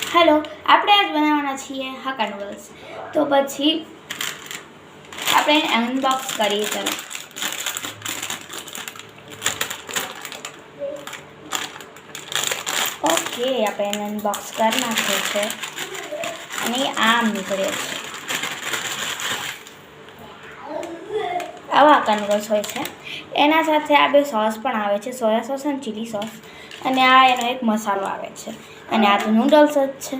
hello આપણે આજ બનાવવાના છીએ હાકા નૂડલ્સ તો પછી આપણે અનબોક્સ કરીએ ચલો ઓકે આપણે અનબોક્સ કરી નાખ્યું છે અને આમ નીકળે છે આવા હાકા નૂડલ્સ હોય છે એના સાથે આ બે સોસ પણ આવે છે સોયા સોસ અને ચીલી સોસ અને આ એનો એક મસાલો આવે છે અને આ તો નૂડલ્સ જ છે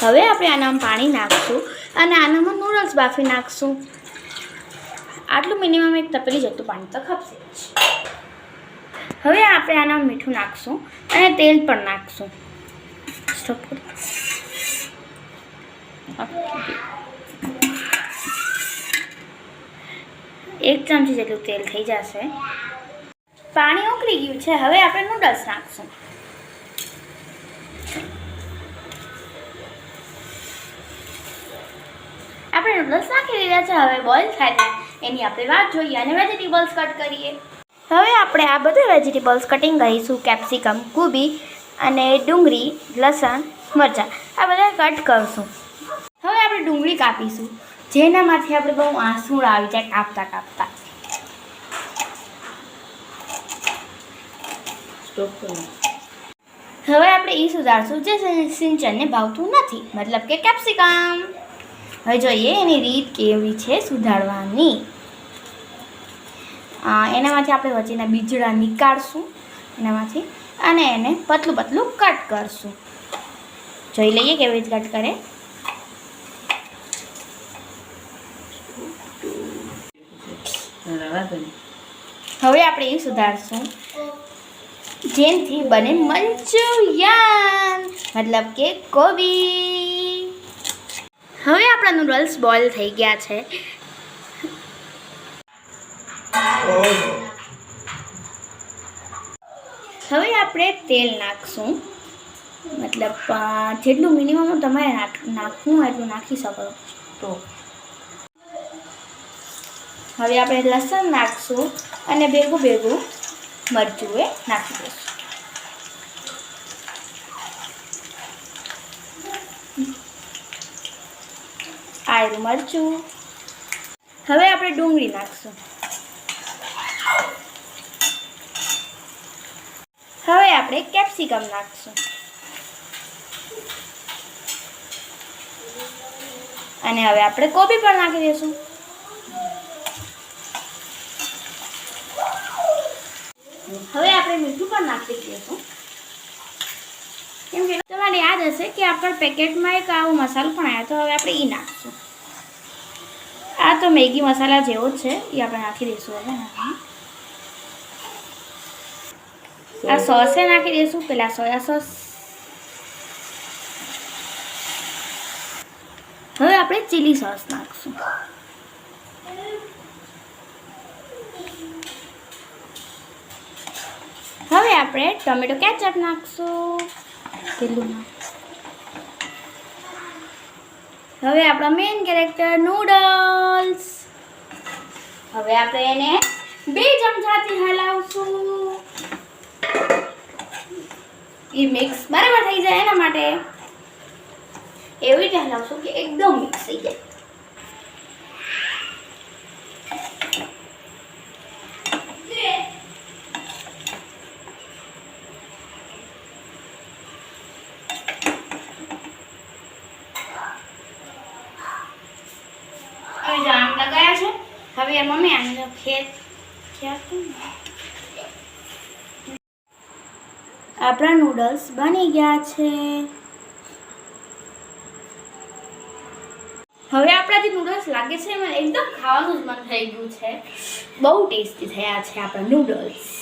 હવે આપણે આનામાં પાણી નાખશું અને આનામાં નૂડલ્સ બાફી નાખશું આટલું મિનિમમ એક તપેલી જેટલું પાણી તો ખપશે હવે આપણે આનામાં મીઠું નાખશું અને તેલ પણ નાખશું એક ચમચી જેટલું તેલ થઈ જશે પાણી ઉકળી ગયું છે હવે આપણે નૂડલ્સ નાખશું આપણે નૂડલ્સ નાખી દીધા છે હવે બોઇલ થાય એની આપણે વાત જોઈએ અને વેજીટેબલ્સ કટ કરીએ હવે આપણે આ બધા વેજીટેબલ્સ કટિંગ કરીશું કેપ્સિકમ કોબી અને ડુંગળી લસણ મરચાં આ બધા કટ કરીશું હવે આપણે ડુંગળી કાપીશું જેનામાંથી આપણે બહુ આંસુડ આવી જાય કાપતા કાપતા હવે આપણે એ સુધારશું જે સિંચનને ભાવતું નથી મતલબ કે કેપ્સિકમ હવે જોઈએ એની રીત કેવી છે સુધારવાની એનામાંથી આપણે વચ્ચેના બીજડા નીકાળશું એનામાંથી અને એને પતલું પતલું કટ કરશું જોઈ લઈએ કેવી રીતે કટ કરે હવે આપણે એ સુધારશું જેનથી બને મંચુરિયન મતલબ કે કોબી હવે આપણા નૂડલ્સ બોઇલ થઈ ગયા છે હવે આપણે તેલ નાખશું મતલબ જેટલું મિનિમમ તમારે નાખવું હોય એટલું નાખી શકો તો હવે આપણે લસણ નાખશું અને ભેગું ભેગું મરચું એ નાખી દઈશું આયરું મરચું હવે આપણે ડુંગળી નાખશું હવે આપણે કેપ્સિકમ નાખશું અને હવે આપણે કોબી પણ નાખી દઈશું હવે આપણે મીઠું પણ નાખી દઈશું કેમ કે તમારે યાદ હશે કે આપણા પેકેટમાં એક આવો મસાલો પણ આવ્યો તો હવે આપણે એ નાખશું આ તો મેગી મસાલા જેવો જ છે એ આપણે નાખી દઈશું હવે આ સોસે નાખી દઈશું પેલા સોયા સોસ હવે આપણે ચીલી સોસ નાખશું હવે આપણે ટોમેટો કેચઅપ નાખશું હવે આપણા મેઇન કેરેક્ટર નૂડલ્સ હવે આપણે એને 2 ચમચાથી હલાવશું એ મિક્સ બરાબર થઈ જાય એના માટે એવી રીતે હલાવશું કે એકદમ મિક્સ થઈ જાય આમ લગાયા છે હવે મમ્મી આને આપણા નૂડલ્સ બની ગયા છે હવે આપણા જે નૂડલ્સ લાગે છે મને એકદમ ખાવાનું જ મન થઈ ગયું છે બહુ ટેસ્ટી થયા છે આપણા નૂડલ્સ